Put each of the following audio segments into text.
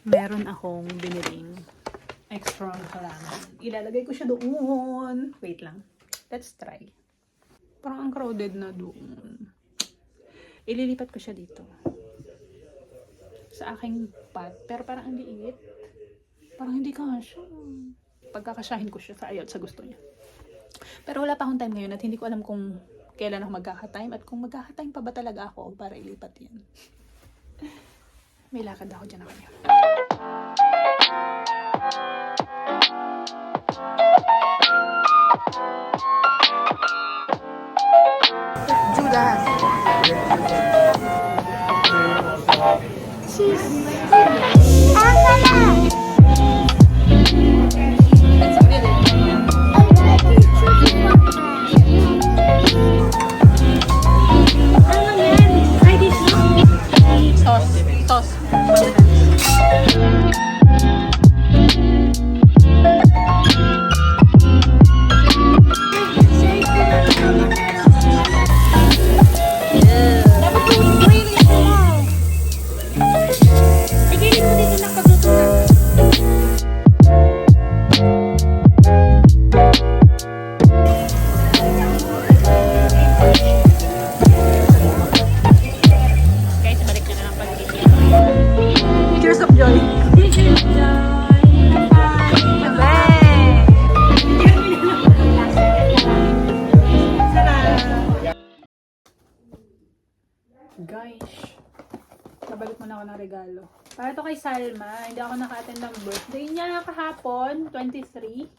Meron akong biniling extra halaman. Ilalagay ko siya doon. Wait lang. Let's try. Parang ang crowded na doon. Ililipat ko siya dito. Sa aking pot. Pero parang ang liit. Parang hindi kasya. Pagkakasyahin ko siya sa ayaw at sa gusto niya. Pero wala pa akong time ngayon at hindi ko alam kung kailan ako magkaka-time at kung magkaka-time pa ba talaga ako para ilipat yan. May lakad ako dyan ako ngayon. Do that. Guys, nabalik mo na ako ng regalo. Para to kay Salma. Hindi ako naka-attend ng birthday niya kahapon, 23.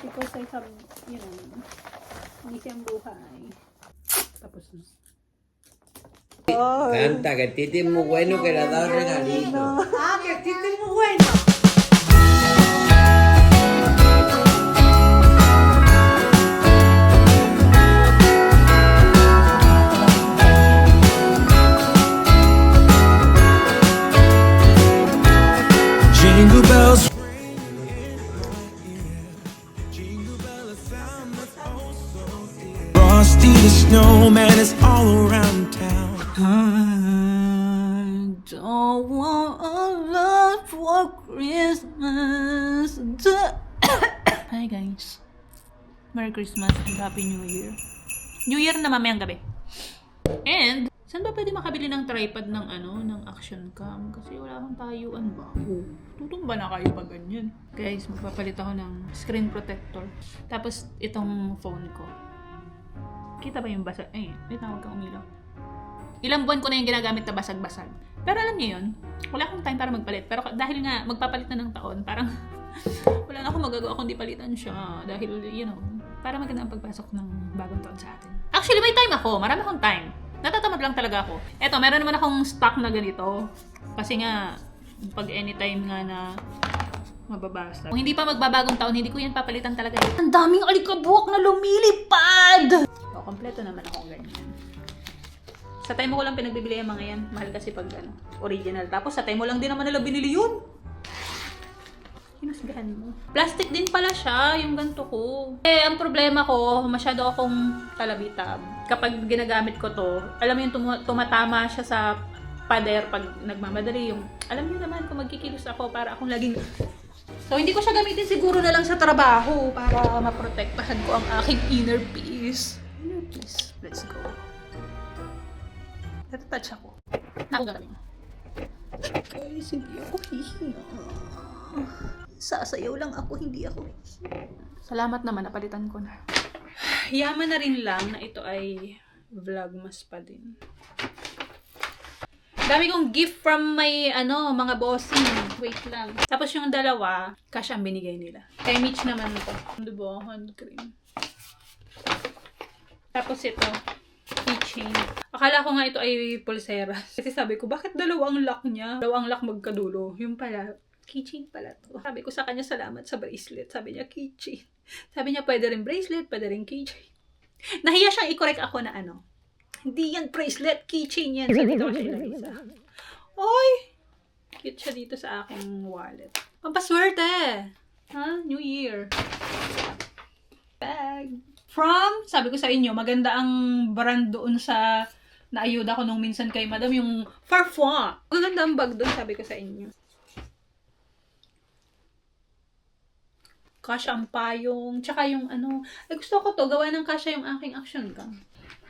Because I have, you know, busy ang buhay. Tapos na. Canta, que Titi es muy bueno, que le ha dado regalito. Ah, que Titi es muy bueno. Jingle bells. Frosty the snowman is all around town. I don't want a lot for Christmas. Hi guys. Merry Christmas and Happy New Year. New Year na mamayang gabi. And, saan ba pwede makabili ng tripod ng ng action cam? Kasi wala akong tayuan ba? Tutumba na kayo pag ganyan. Guys, magpapalit ako ng screen protector. Tapos, itong phone ko. Kita ba yung basag? Ay, may tawag kang umilaw. Ilang buwan ko na yung ginagamit na basag-basag. Pero alam niyo yun, wala akong time para magpalit. Pero dahil nga, magpapalit na ng taon, parang wala na akong magagawa kundi palitan siya. Dahil, you know, para maganda ang pagpasok ng bagong taon sa atin. Actually, may time ako. Marami akong time. Natatamad lang talaga ako. Eto, meron naman akong stock na ganito. Kasi nga, pag anytime nga na mababasa. Kung hindi pa magbabagong taon, hindi ko yan papalitan talaga. Ang daming alikabok na lumilipad! O, kompleto naman ako ganyan. Sa time mo ko lang pinagbibili yung mga yan. Mahal kasi pag original. Tapos sa time mo lang din naman nila binili yun. Hinusgahan mo. Plastic din pala siya, yung ganito ko. Eh, ang problema ko, masyado akong talabitab. Kapag ginagamit ko to, alam mo yung tumatama siya sa pader pag nagmamadali. Yung, alam niyo naman kung magkikilos ako para akong laging... So, hindi ko siya gamitin siguro na lang sa trabaho para maprotektahan ko ang aking inner peace. Inner peace. Let's go. Natatouch ako. Nakagaling. Guys, hindi ako hihinga. Sasayaw lang ako, hindi ako. Salamat naman, napalitan ko na. Yaman na rin lang na ito ay vlogmas pa din. Dami kong gift from my, mga bossing. Wait lang. Tapos yung dalawa, cash ang binigay nila. Kay Mitch naman ito. Diba? Hand cream. Tapos ito, keychain. Akala ko nga ito ay pulsera. Kasi sabi ko, bakit dalawang lock niya? Dalawang lock magkadulo. Yung pala, keychain pala to. Sabi ko sa kanya, salamat sa bracelet. Sabi niya, keychain. Sabi niya, pwede rin bracelet, pwede rin keychain. Nahiya siyang i-correct ako na hindi yan bracelet, keychain yan. Sabi ko siya isa. Oy! Cute siya dito sa aking wallet. Pampaswerte! Ha? New Year. Bag. From, sabi ko sa inyo, maganda ang brand doon sa naayuda ko nung minsan kay madam, yung Farfois. Maganda ang bag doon, sabi ko sa inyo. Kasya ang payong, tsaka yung ano, gusto ko to, gawa ng kasya yung aking action cam.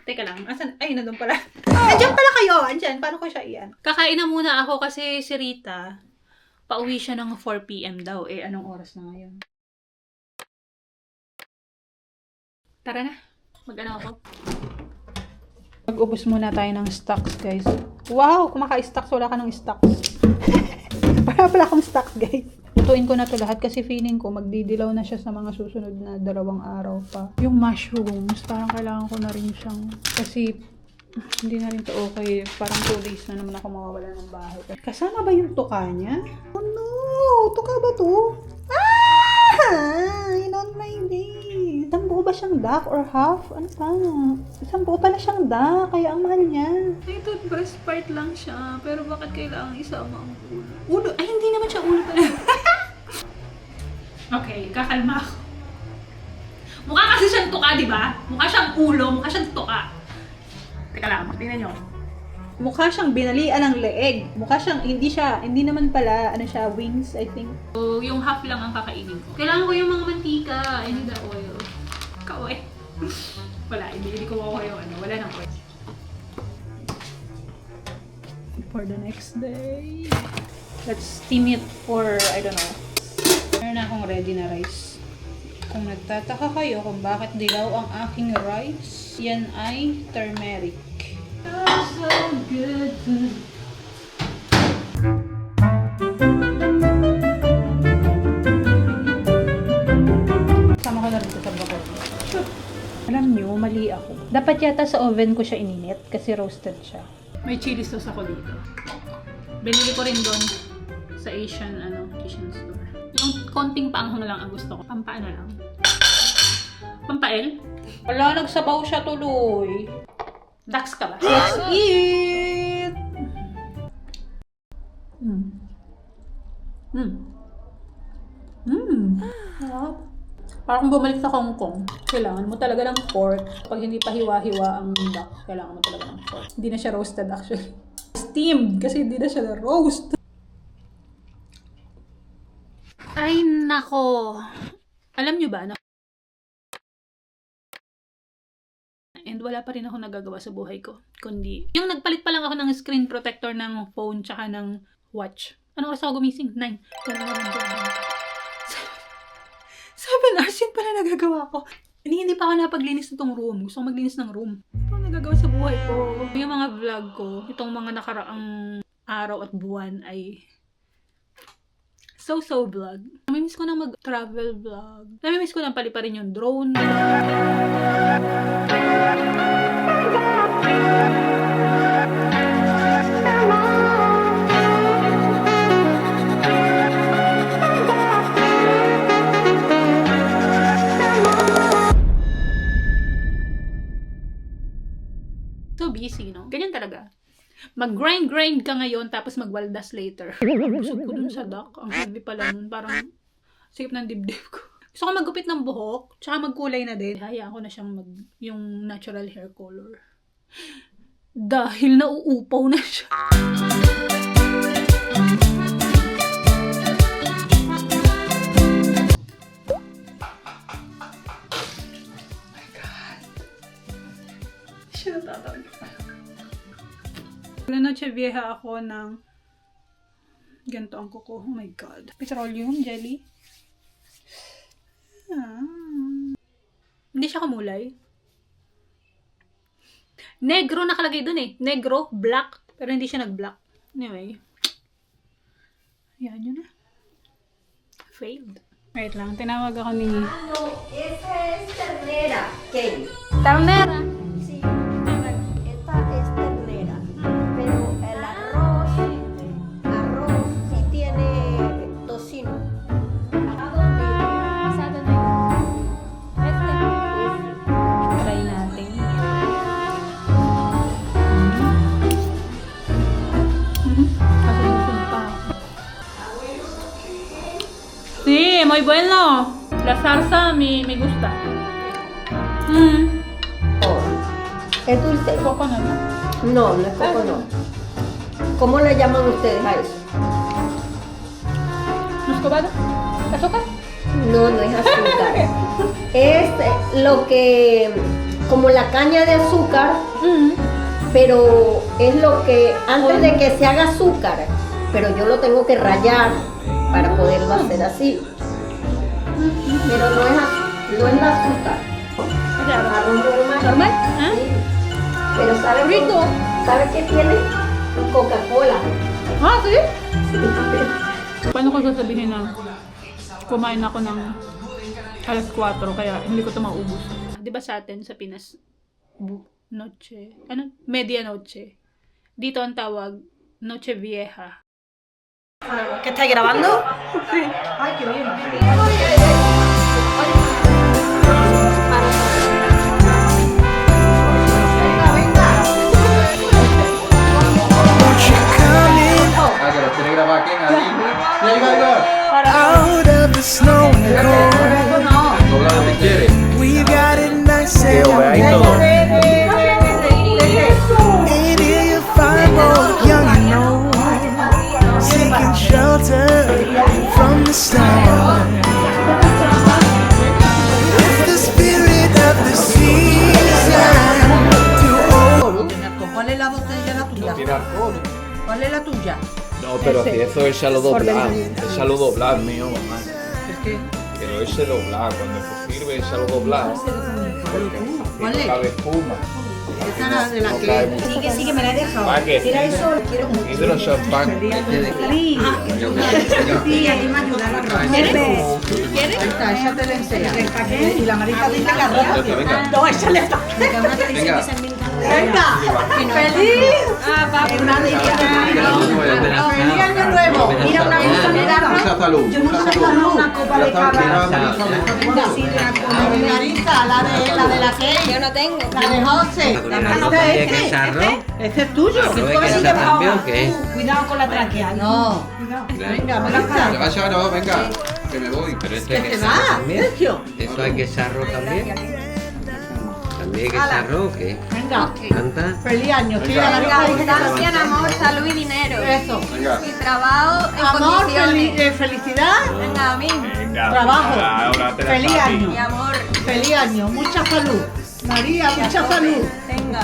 Teka lang, asan? Ay, nandun pala. Andiyan pala kayo! Andiyan, paano ko siya iyan? Kakain na muna ako kasi si Rita, pauwi siya ng 4 PM daw. Anong oras na ngayon? Tara na, mag-ano ako. Mag-ubos muna tayo ng stocks, guys. Wow, kumaka-stocks, wala ka ng stocks. Para pala akong stocks, guys. Lutuin ko na to lahat kasi feeling ko magdidilaw na siya sa mga susunod na 2 araw pa. Yung mushrooms, parang kailangan ko na rin siyang, kasi hindi na rin to okay. Parang 2 days na naman ako mawawala ng bahay. Kasama ba yung tuka niya? Oh no! Tuka ba to? Ah! I don't like this. Isang buo ba siyang duck or half? Ano pa? Isang buo pala siyang duck, kaya ang mahal niya. I thought breast part lang siya, pero bakit kailangan isama ang ulo? Ulo? Ay, hindi naman siya ulo pala. Okay, kakalma ako. Mukha kasi siyang tuka, di ba? Mukha siyang ulo, mukha siyang tuka. Teka lang, tingnan nyo. Mukha siyang binalian ng leeg. Mukha siyang, hindi naman pala, ano siya, wings, I think. So, yung half lang ang kakainin ko. Kailangan ko yung mga mantika. I need the oil. Kaoy. Wala, ibili ko ako yung ano, wala nang oil. For the next day. Let's steam it for, I don't know. Meron na akong ready na rice. Kung nagtataka kayo kung bakit dilaw ang aking rice, yan ay turmeric. Oh, so good. Sama ko na rin sa bakot. Alam nyo, mali ako. Dapat yata sa oven ko siya ininit kasi roasted siya. May chili sauce ako dito. Binili ko rin doon sa Asian store. Yung konting paanghang na lang ang gusto ko. Pampaano lang. Pampael? Wala, nagsabaw siya tuloy. Dax ka ba? Let's eat! Parang bumalik sa Hong Kong. Kailangan mo talaga ng pork. Pag hindi pa hiwa-hiwa ang duck, kailangan mo talaga ng pork. Hindi na siya roasted actually. Steamed kasi hindi na siya na-roast. Ay, nako. Alam nyo ba? And wala pa rin ako nagagawa sa buhay ko. Kundi, yung nagpalit pa lang ako ng screen protector ng phone tsaka ng watch. Anong oras ako gumising? 9. 7 hours yun pala nagagawa ko. Hindi pa ako napaglinis nitong room. Gusto ko maglinis ng room. Ito ang nagagawa sa buhay ko. Yung mga vlog ko, itong mga nakaraang araw at buwan ay so vlog. Namimiss ko na mag-travel vlog. Namimiss ko na paliparin yung drone. So busy, no? Ganyan talaga. Mag-grind ka ngayon, tapos magwaldas later. Busog ko dun sa duck. Ang heavy pala nun. Parang sikip ng dibdib ko. Gusto ko magupit ng buhok, tsaka magkulay na din. Hayaan ko na siyang yung natural hair color. Dahil nauupaw na siya. Siya natatawag. La noche vieja ako ng ganito ang kuko. Oh my God. Petroleum jelly. Hindi siya kamulay. Negro nakalagay dun eh. Negro, black. Pero hindi siya nag-black. Anyway. Ayan yun na. Failed. Wait lang. Tinawag ako ni... No, esa es ternera. ¿Qué? Ternera. Sí. Esta es ternera. Pero el arroz sí tiene tocino. Try natin. Kasunod pa. Sí, muy bueno. La salsa me gusta. ¿Es dulce? Coconut. No, no es coco, no. ¿Cómo le llaman ustedes a eso? Muscovado. Azúcar. No, no es azúcar. Es lo que, como la caña de azúcar, pero es lo que, antes de que se haga azúcar, pero yo lo tengo que rallar para poderlo hacer así. Pero no es la azúcar. Arroz normal. ¿Normal? ¿Ah? Sí. Pero ¿sabe rico? ¿Sabe qué tiene? Coca-Cola. Ah, sí? Paano ko sasabihin na kumain ako ng alas 4 kaya hindi ko ito maubos? Di ba sa atin sa Pinas, noche, medianoche. Dito ang tawag, noche vieja. ¿Qué estáis grabando? Ay, qué bien. Won't you come in Ah, que los tiene grabados aquí en Adín. Mira, Igor. out of the snow and cold? Doblado si quiere. We got it nice and warm. Ain't here you find both young and old, seeking shelter from the storm. It's the spirit of the season to old. ¿Cuál es la botella la tuya? Tiene alcohol. ¿Cuál es la tuya? No, pero si eso es lo doblar. Es lo doblar mío, mamá. Es que, Pero ese doblar, cuando se sirve es lo doblar. ¿cuál No es? cabe espuma. Esa era de la No que... cabe mucho. Sí, que me la he dejado. ¿Para qué? Tira eso, quiero mucho. Hidro champán. Sí, a ti me ayuda la ropa. ¿Quieres? Ahí está, esa te la enseña. Y la Marita dice que arroz. Venga. No, échale esta. Venga. Venga, feliz. Ah, va, una de ¡Feliz año nuevo! Mira, una cosa me da Mucha salud. Yo nunca me he dado una copa de cava. Marisa, la de la Key. Yo no tengo. La de José. ¿Qué sarro? Este es tuyo. ¿Arroz de queso también o qué? Cuidado con la tráquea. No. Venga, Marisa. Ya va, ya no, venga. Que me voy. Pero esto ¿Qué es te que va, Sergio? ¿Eso hay que sarro también? ¿También hay que sarro o qué? Venga. ¿Canta? Feliz año. Sí, Venga. la Marisa dice que te va. Gracias, amor, salud y dinero. Eso. Venga. Y trabajo en Amor, condiciones. felicidad, Venga, a mí. trabajo. Feliz Mi año. amor. Feliz año. Mucha salud. María, mucha salud. Venga.